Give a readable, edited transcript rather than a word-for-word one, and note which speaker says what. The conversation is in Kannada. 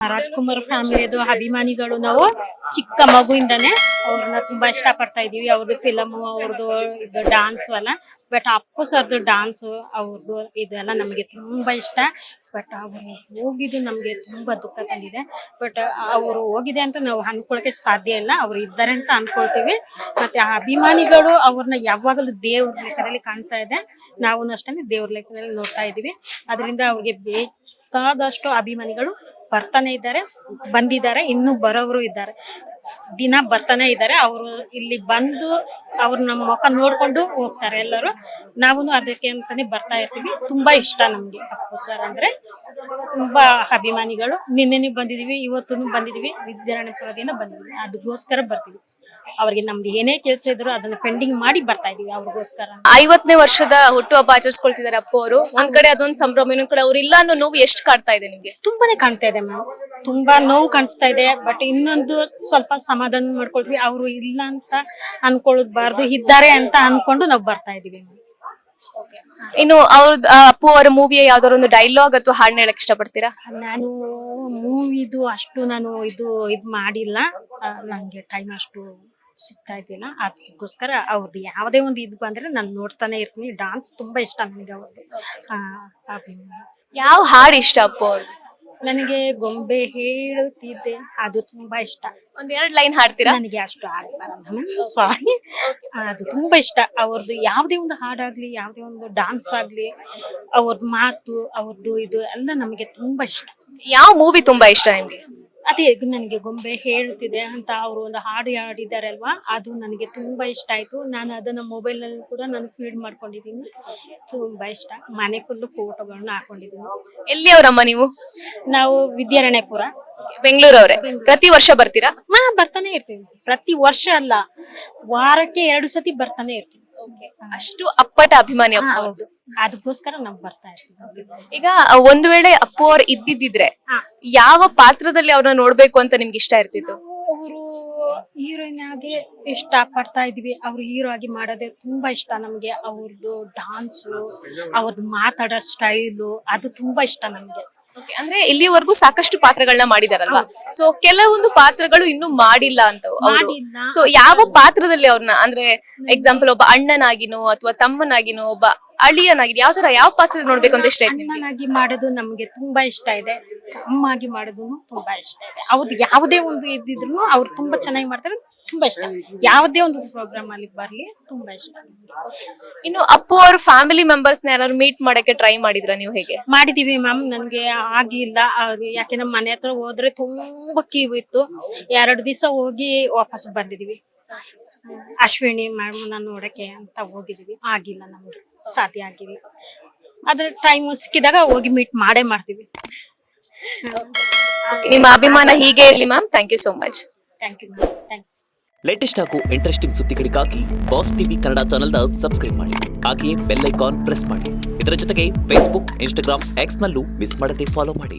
Speaker 1: ರಾಜ್ಕುಮಾರ್ ಫ್ಯಾಮಿಲಿದು ಅಭಿಮಾನಿಗಳು ನಾವು ಚಿಕ್ಕ ಮಗುವಿಂದಾನೆ ಅವ್ರನ್ನ ತುಂಬಾ ಇಷ್ಟ ಪಡ್ತಾ ಇದೀವಿ. ಅವ್ರದ್ದು ಫಿಲಮ್, ಅವ್ರದ್ದು ಇದು ಡಾನ್ಸ್ ಎಲ್ಲ. ಬಟ್ ಅಪ್ಪು ಸರ್ದು ಡಾನ್ಸ್ ಅವ್ರದ್ದು ಇದೆಲ್ಲ ನಮಗೆ ತುಂಬಾ ಇಷ್ಟ. ಬಟ್ ಅವರು ಹೋಗಿದ್ದು ನಮ್ಗೆ ತುಂಬಾ ದುಃಖ ತಂದಿದೆ. ಬಟ್ ಅವರು ಹೋಗಿದೆ ಅಂತ ನಾವು ಅನ್ಕೊಳಕ್ಕೆ ಸಾಧ್ಯ ಇಲ್ಲ. ಅವ್ರು ಇದ್ದಾರೆ ಅಂತ ಅನ್ಕೊಳ್ತೀವಿ. ಮತ್ತೆ ಆ ಅಭಿಮಾನಿಗಳು ಅವ್ರನ್ನ ಯಾವಾಗಲೂ ದೇವ್ರ ಲೆಕ್ಕದಲ್ಲಿ ಕಾಣ್ತಾ ಇದೆ. ನಾವು ಅಷ್ಟೇ ದೇವ್ರ ಲೆಕ್ಕದಲ್ಲಿ ನೋಡ್ತಾ ಇದೀವಿ. ಅದರಿಂದ ಅವ್ರಿಗೆ ಬೇಕಾದಷ್ಟು ಅಭಿಮಾನಿಗಳು ಬರ್ತಾನೆ ಇದ್ದಾರೆ, ಬಂದಿದ್ದಾರೆ, ಇನ್ನು ಬರೋರು ಇದ್ದಾರೆ. ದಿನ ಬರ್ತಾನೆ ಇದ್ದಾರೆ. ಅವರು ಇಲ್ಲಿ ಬಂದು ಅವ್ರ ನಮ್ಮ ಮುಖ ನೋಡ್ಕೊಂಡು ಹೋಗ್ತಾರೆ ಎಲ್ಲರೂ. ನಾವು ಅದಕ್ಕೆ ಅಂತಾನೆ ಬರ್ತಾ ಇರ್ತೀವಿ. ತುಂಬಾ ಇಷ್ಟ ನಮ್ಗೆ ಅಪ್ಪು ಸರ್ ಅಂದ್ರೆ. ತುಂಬಾ ಅಭಿಮಾನಿಗಳು. ನಿನ್ನೆನೂ ಬಂದಿದೀವಿ, ಇವತ್ತು ಬಂದಿದೀವಿ, ವಿದ್ಯಾರಣ್ಯಪುರದಿಂದ ಬಂದಿದೀವಿ. ಅದಕ್ಕೋಸ್ಕರ ಬರ್ತೀವಿ. ಅವ್ರಿಗೆ ನಮ್ದು ಏನೇ ಕೆಲಸ ಇದ್ರು ಅದನ್ನ ಪೆಂಡಿಂಗ್ ಮಾಡಿ ಬರ್ತಾ ಇದೀವಿ ಅವ್ರಿಗೋಸ್ಕರ.
Speaker 2: 50ನೇ ವರ್ಷದ ಹುಟ್ಟುಹಬ್ಬ ಆಚರಿಸ್ಕೊಳ್ತಿದ್ದಾರೆ ಅಪ್ಪು ಅವರು. ಒಂದ್ ಕಡೆ ಅದೊಂದ್ ಸಂಭ್ರಮ, ಇನ್ನೊಂದ್ ಕಡೆ ಅವ್ರು ಇಲ್ಲ ಅನ್ನೋ ನೋವು ಎಷ್ಟು ಕಾಡ್ತಾ ಇದೆ ನಿಮ್ಗೆ?
Speaker 1: ತುಂಬಾನೇ ಕಾಣ್ತಾ ಇದೆ ಮ್ಯಾಮ್. ತುಂಬಾ ನೋವು ಕಾಣಿಸ್ತಾ ಇದೆ. ಬಟ್ ಇನ್ನೊಂದು ಸ್ವಲ್ಪ ಸಮಾಧಾನ ಮಾಡ್ಕೊಳ್ತೀವಿ. ಅವ್ರು ಇಲ್ಲ ಅಂತ ಅನ್ಕೊಳ್ಬಾರ್ದು, ಇದ್ದಾರೆ ಅಂತ ಅನ್ಕೊಂಡು ನಾವು ಬರ್ತಾ ಇದೀವಿ.
Speaker 2: ಇನ್ನು ಅವ್ರ ಅಪ್ಪು ಅವರ ಮೂವಿಯ ಯಾವ್ದಾದ್ರು ಒಂದು ಡೈಲಾಗ್ ಅಥವಾ ಹಾಡನ್ನ ಹೇಳಕ್ ಇಷ್ಟಪಡ್ತೀರಾ?
Speaker 1: ನಾನು ಮೂವಿದು ಅಷ್ಟು ನಾನು ಇದು ಮಾಡಿಲ್ಲ. ನಂಗೆ ಟೈಮ್ ಅಷ್ಟು ಸಿಗ್ತಾ ಇದ್ದಿಲ್ಲ. ಅದಕ್ಕೋಸ್ಕರ ಅವ್ರದ್ದು ಯಾವುದೇ ಒಂದು ಇದು ಬಂದ್ರೆ ನಾನು ನೋಡ್ತಾನೆ ಇರ್ತೀನಿ. ಡಾನ್ಸ್ ತುಂಬಾ ಇಷ್ಟ ನನಗೆ ಅವ್ರದ್ದು.
Speaker 2: ಯಾವ ಹಾಡು ಇಷ್ಟ ಅಪ್ಪು ಅವ್ರು?
Speaker 1: ನನಗೆ ಗೊಂಬೆ ಹೇಳುತ್ತಿದ್ದೆ ಅದು ತುಂಬಾ ಇಷ್ಟ.
Speaker 2: ಒಂದೆರಡು ಲೈನ್ ಹಾಡ್ತೀರಾ?
Speaker 1: ನನಗೆ ಅಷ್ಟು ಹಾಡು ಬರಲ್ಲ, ಸಾರಿ. ಅದು ತುಂಬಾ ಇಷ್ಟ ಅವ್ರದ್ದು. ಯಾವುದೇ ಒಂದು ಹಾಡಾಗ್ಲಿ, ಯಾವುದೇ ಒಂದು ಡಾನ್ಸ್ ಆಗ್ಲಿ, ಅವ್ರದ್ದು ಮಾತು, ಅವ್ರದ್ದು ಇದು ಎಲ್ಲ ನಮಗೆ ತುಂಬಾ ಇಷ್ಟ.
Speaker 2: ಯಾವ ಮೂವಿ ತುಂಬಾ ಇಷ್ಟ ನಿಮ್ಗೆ?
Speaker 1: ಅದೇ ನನಗೆ ಗೊಂಬೆ ಹೇಳುತ್ತಿದೆ ಅಂತ ಅವರು ಒಂದು ಹಾಡು ಹಾಡಿದ್ದಾರೆ ಅಲ್ವಾ, ಅದು ನನಗೆ ತುಂಬಾ ಇಷ್ಟ ಆಯ್ತು. ನಾನು ಅದನ್ನ ಮೊಬೈಲ್ ನಲ್ಲಿ ಕೂಡ ನಾನು ಫೀಡ್ ಮಾಡ್ಕೊಂಡಿದ್ದೀನಿ. ತುಂಬಾ ಇಷ್ಟ. ಮನೆ ಫುಲ್ ಫೋಟೋಗಳನ್ನ ಹಾಕೊಂಡಿದ್ದೀನಿ.
Speaker 2: ಎಲ್ಲಿ ಅವರಮ್ಮ ನೀವು?
Speaker 1: ನಾವು ವಿದ್ಯಾರಣ್ಯಪುರ,
Speaker 2: ಬೆಂಗಳೂರವ್ರೆ. ಪ್ರತಿ ವರ್ಷ ಬರ್ತೀರಾ?
Speaker 1: ಬರ್ತಾನೆ ಇರ್ತೀವಿ. ಪ್ರತಿ ವರ್ಷ ಅಲ್ಲ, ವಾರಕ್ಕೆ 2 ಸತಿ ಬರ್ತಾನೆ ಇರ್ತೀವಿ.
Speaker 2: ಅಷ್ಟು ಅಪ್ಪಟ ಅಭಿಮಾನಿ ಅಪ್ಪು.
Speaker 1: ಹೌದು, ಅದಕ್ಕೋಸ್ಕರ ನಾವು ಬರ್ತಾ ಇರ್ತೀವಿ.
Speaker 2: ಈಗ ಒಂದು ವೇಳೆ ಅಪ್ಪು ಅವ್ರು ಇದ್ದಿದ್ರೆ ಯಾವ ಪಾತ್ರದಲ್ಲಿ ಅವ್ರನ್ನ ನೋಡ್ಬೇಕು ಅಂತ ನಿಮ್ಗೆ ಇಷ್ಟ ಇರ್ತಿತ್ತು?
Speaker 1: ಅವರು ಹೀರೋಯಿನ್ ಆಗಿ ಇಷ್ಟ ಪಡ್ತಾ ಇದೀವಿ. ಅವ್ರು ಹೀರೋ ಆಗಿ ಮಾಡೋದೇ ತುಂಬಾ ಇಷ್ಟ ನಮ್ಗೆ. ಅವ್ರದ್ದು ಡಾನ್ಸು, ಅವ್ರದ್ದು ಮಾತಾಡೋ ಸ್ಟೈಲು ಅದು ತುಂಬಾ ಇಷ್ಟ ನಮ್ಗೆ.
Speaker 2: ಅಂದ್ರೆ ಇಲ್ಲಿವರೆಗೂ ಸಾಕಷ್ಟು ಪಾತ್ರಗಳನ್ನ ಮಾಡಿದಾರಲ್ವಾ, ಸೊ ಕೆಲವೊಂದು ಪಾತ್ರಗಳು ಇನ್ನು ಮಾಡಿಲ್ಲ ಅಂತ. ಸೊ ಯಾವ ಪಾತ್ರದಲ್ಲಿ ಅವ್ರನ್ನ, ಅಂದ್ರೆ ಎಕ್ಸಾಂಪಲ್ ಒಬ್ಬ ಅಣ್ಣನಾಗಿನೋ ಅಥವಾ ತಮ್ಮನಾಗಿನೋ, ಒಬ್ಬ ಅಳಿಯನಾಗಿ ಯಾವ ಪಾತ್ರ ನೋಡ್ಬೇಕು ಅಂತ ಇಷ್ಟ ಇದೆ?
Speaker 1: ಅಣ್ಣನಾಗಿ ಮಾಡೋದು ನಮ್ಗೆ ತುಂಬಾ ಇಷ್ಟ ಇದೆ. ಅಮ್ಮಾಗಿ ಮಾಡೋದು ತುಂಬಾ ಇಷ್ಟ ಇದೆ. ಅವ್ರದ್ದು ಯಾವುದೇ ಒಂದು ಇದ್ದಿದ್ರು ಅವ್ರು ತುಂಬಾ ಚೆನ್ನಾಗಿ ಮಾಡ್ತಾರೆ. ತುಂಬಾ ಇಷ್ಟ. ಯಾವುದೇ ಒಂದು ಪ್ರೋಗ್ರಾಮ್ ಅಲ್ಲಿ ಬರ್ಲಿ ತುಂಬಾ ಇಷ್ಟ.
Speaker 2: ಇನ್ನು ಅಪ್ಪು ಅವ್ರ ಫ್ಯಾಮಿಲಿ ಮೆಂಬರ್ಸ್ ಯಾರು ಮೀಟ್ ಮಾಡಕ್ಕೆ ಟ್ರೈ ಮಾಡಿದ್ರ ನೀವು? ಹೇಗೆ
Speaker 1: ಮಾಡಿದೀವಿ ಮ್ಯಾಮ್. ನನ್ಗೆ ಆಗಿಲ್ಲ. ಯಾಕೆ ನಮ್ಮ ಮನೆ ಹತ್ರ ಹೋದ್ರೆ ತುಂಬಾ ಕ್ಯೂ ಇತ್ತು. 2 ದಿವಸ ಹೋಗಿ ವಾಪಸ್ ಬಂದಿದೀವಿ. ಅಶ್ವಿನಿ ಮ್ಯಾಮ್ನ ನೋಡಕ್ಕೆ ಅಂತ ಹೋಗಿದೀವಿ. ಆಗಿಲ್ಲ, ನಮ್ಗೆ ಸಾಧ್ಯ ಆಗಿಲ್ಲ. ಅದ್ರ ಟೈಮ್ ಸಿಕ್ಕಿದಾಗ ಹೋಗಿ ಮೀಟ್ ಮಾಡೇ ಮಾಡ್ತೀವಿ.
Speaker 2: ನಿಮ್ಮ ಅಭಿಮಾನ ಹೀಗೆ ಇರ್ಲಿ ma'am. Thank you so much.
Speaker 1: Thank you ma'am. Thank you.
Speaker 3: Latest ಹಾಗೂ ಇಂಟ್ರೆಸ್ಟಿಂಗ್ ಸುದ್ದಿಗಳಿಗಾಗಿ ಬಾಸ್ ಟಿವಿ ಕನ್ನಡ ಚಾನೆಲ್ನ ಸಬ್ಸ್ಕ್ರೈಬ್ ಮಾಡಿ. ಹಾಗೆಯೇ ಬೆಲ್ ಐಕಾನ್ ಪ್ರೆಸ್ ಮಾಡಿ. ಇದರ ಜೊತೆಗೆ ಫೇಸ್ಬುಕ್, ಇನ್ಸ್ಟಾಗ್ರಾಮ್, ಎಕ್ಸ್ ನಲ್ಲೂ ಮಿಸ್ ಮಾಡದೆ ಫಾಲೋ ಮಾಡಿ.